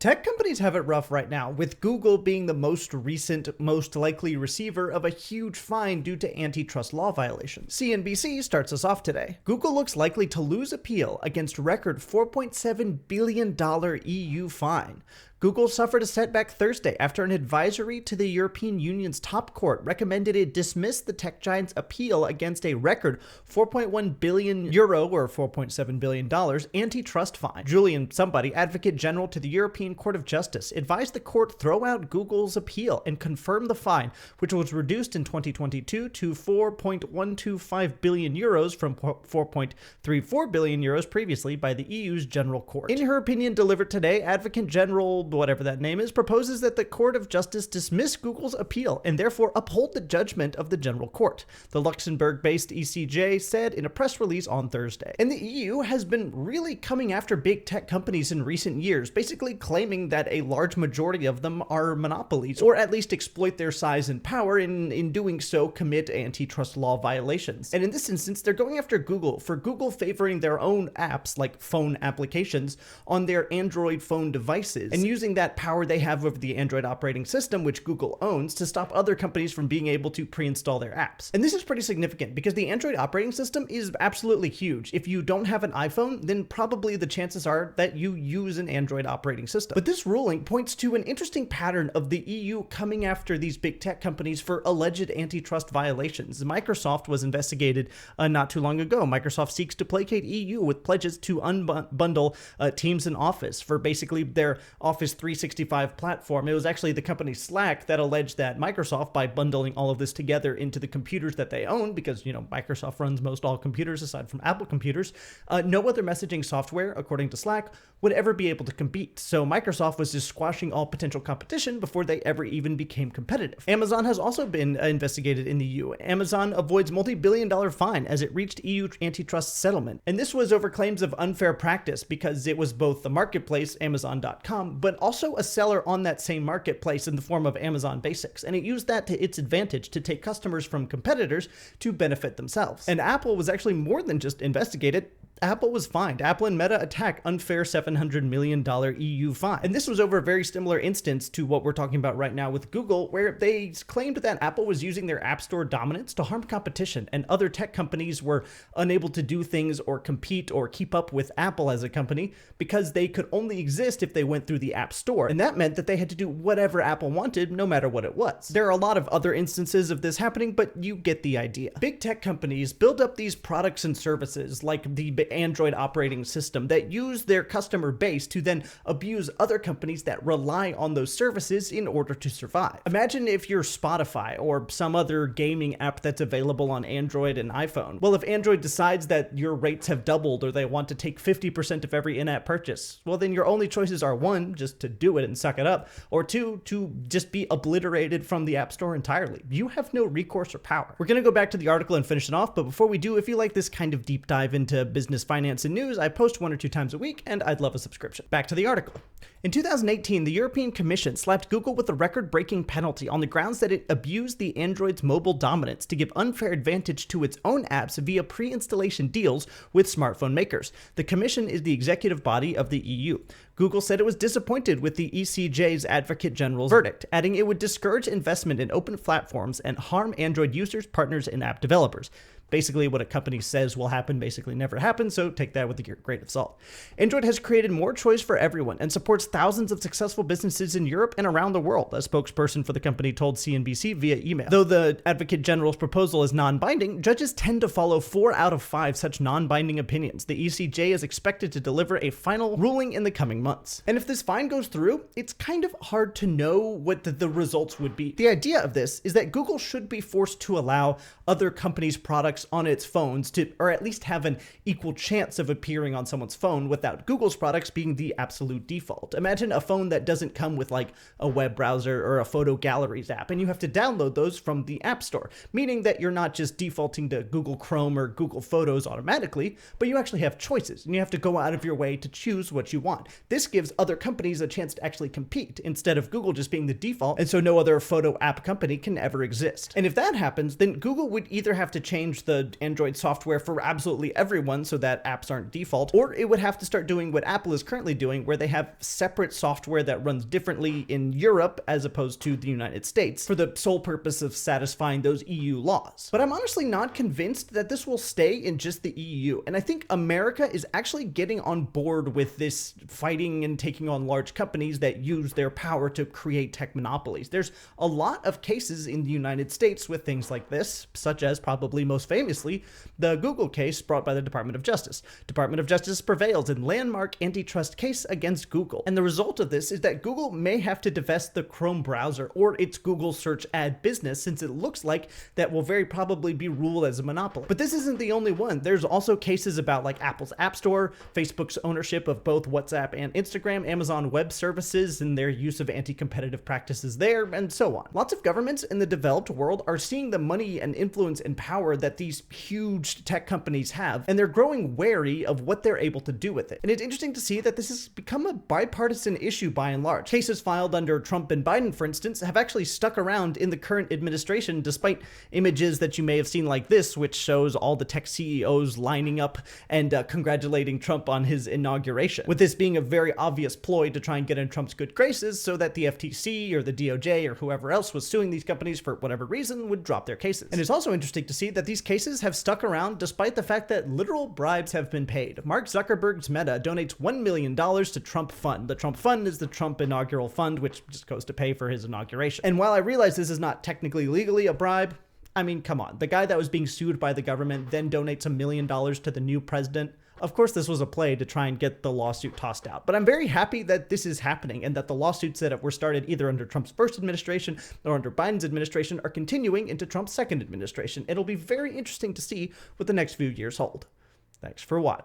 Tech companies have it rough right now, with Google being the most recent, most likely receiver of a huge fine due to antitrust law violations. CNBC starts us off today. Google looks likely to lose appeal against record $4.7 billion EU fine. Google suffered a setback Thursday after an advisory to the European Union's top court recommended it dismiss the tech giant's appeal against a record €4.1 billion or $4.7 billion antitrust fine. Julian Somebody, Advocate General to the European Court of Justice, advised the court throw out Google's appeal and confirm the fine, which was reduced in 2022 to €4.125 billion from €4.34 billion previously by the EU's General Court. In her opinion delivered today, Advocate General whatever that name is, proposes that the Court of Justice dismiss Google's appeal and therefore uphold the judgment of the General Court, the Luxembourg-based ECJ said in a press release on Thursday. And the EU has been really coming after big tech companies in recent years, basically claiming that a large majority of them are monopolies, or at least exploit their size and power, in doing so commit antitrust law violations. And in this instance, they're going after Google for Google favoring their own apps, like phone applications, on their Android phone devices, and using that power they have over the Android operating system, which Google owns, to stop other companies from being able to pre-install their apps. And this is pretty significant because the Android operating system is absolutely huge. If you don't have an iPhone, then probably the chances are that you use an Android operating system. But this ruling points to an interesting pattern of the EU coming after these big tech companies for alleged antitrust violations. Microsoft was investigated not too long ago. Microsoft seeks to placate EU with pledges to unbundle Teams and Office for basically their Office 365 platform. It was actually the company Slack that alleged that Microsoft, by bundling all of this together into the computers that they own, because, Microsoft runs most all computers aside from Apple computers, no other messaging software, according to Slack, would ever be able to compete. So Microsoft was just squashing all potential competition before they ever even became competitive. Amazon has also been investigated in the EU. Amazon avoids multi-billion-dollar fine as it reached EU antitrust settlement. And this was over claims of unfair practice because it was both the marketplace, Amazon.com, but also a seller on that same marketplace in the form of Amazon Basics, and it used that to its advantage to take customers from competitors to benefit themselves. And Apple was actually more than just investigated. Apple was fined. Apple and Meta attack unfair $700 million EU fine. And this was over a very similar instance to what we're talking about right now with Google, where they claimed that Apple was using their App Store dominance to harm competition, and other tech companies were unable to do things or compete or keep up with Apple as a company because they could only exist if they went through the App Store. And that meant that they had to do whatever Apple wanted, no matter what it was. There are a lot of other instances of this happening, but you get the idea. Big tech companies build up these products and services like the Android operating system that use their customer base to then abuse other companies that rely on those services in order to survive. Imagine if you're Spotify or some other gaming app that's available on Android and iPhone. Well, if Android decides that your rates have doubled or they want to take 50% of every in-app purchase, well, then your only choices are one, just to do it and suck it up, or two, to just be obliterated from the App Store entirely. You have no recourse or power. We're going to go back to the article and finish it off, but before we do, if you like this kind of deep dive into business, finance, and news, I post 1 or 2 times a week, and I'd love a subscription. Back to the article. In 2018, the European Commission slapped Google with a record-breaking penalty on the grounds that it abused the Android's mobile dominance to give unfair advantage to its own apps via pre-installation deals with smartphone makers. The Commission is the executive body of the EU. Google said it was disappointed with the ECJ's Advocate General's verdict, adding it would discourage investment in open platforms and harm Android users, partners, and app developers. Basically, what a company says will happen basically never happens, so take that with a grain of salt. Android has created more choice for everyone and supports thousands of successful businesses in Europe and around the world, a spokesperson for the company told CNBC via email. Though the Advocate General's proposal is non-binding, judges tend to follow 4 out of 5 such non-binding opinions. The ECJ is expected to deliver a final ruling in the coming months. And if this fine goes through, it's kind of hard to know what the results would be. The idea of this is that Google should be forced to allow other companies' products on its phones to, or at least have an equal chance of appearing on someone's phone without Google's products being the absolute default. Imagine a phone that doesn't come with like a web browser or a photo galleries app, and you have to download those from the App Store, meaning that you're not just defaulting to Google Chrome or Google Photos automatically, but you actually have choices, and you have to go out of your way to choose what you want. This gives other companies a chance to actually compete instead of Google just being the default, and so no other photo app company can ever exist. And if that happens, then Google would either have to change the Android software for absolutely everyone so that apps aren't default, or it would have to start doing what Apple is currently doing, where they have separate software that runs differently in Europe as opposed to the United States for the sole purpose of satisfying those EU laws. But I'm honestly not convinced that this will stay in just the EU, and I think America is actually getting on board with this fighting and taking on large companies that use their power to create tech monopolies. There's a lot of cases in the United States with things like this, such as probably most famously the Google case brought by the Department of Justice. Department of Justice prevails in landmark antitrust case against Google, and the result of this is that Google may have to divest the Chrome browser or its Google search ad business, since it looks like that will very probably be ruled as a monopoly. But this isn't the only one. There's also cases about like Apple's App Store, Facebook's ownership of both WhatsApp and Instagram, Amazon Web Services and their use of anti-competitive practices there, and so on. Lots of governments in the developed world are seeing the money and influence and power that these huge tech companies have, and they're growing wary of what they're able to do with it. And it's interesting to see that this has become a bipartisan issue by and large. Cases filed under Trump and Biden, for instance, have actually stuck around in the current administration, despite images that you may have seen like this, which shows all the tech CEOs lining up and congratulating Trump on his inauguration, with this being a very obvious ploy to try and get in Trump's good graces so that the FTC or the DOJ or whoever else was suing these companies for whatever reason would drop their cases. And it's also interesting to see that these cases have stuck around despite the fact that literal bribes have been paid. Mark Zuckerberg's Meta donates $1 million to Trump Fund. The Trump Fund is the Trump inaugural fund, which just goes to pay for his inauguration. And while I realize this is not technically legally a bribe, I mean, come on. The guy that was being sued by the government then donates $1 million to the new president. Of course, this was a play to try and get the lawsuit tossed out. But I'm very happy that this is happening and that the lawsuits that were started either under Trump's first administration or under Biden's administration are continuing into Trump's second administration. It'll be very interesting to see what the next few years hold. Thanks for watching.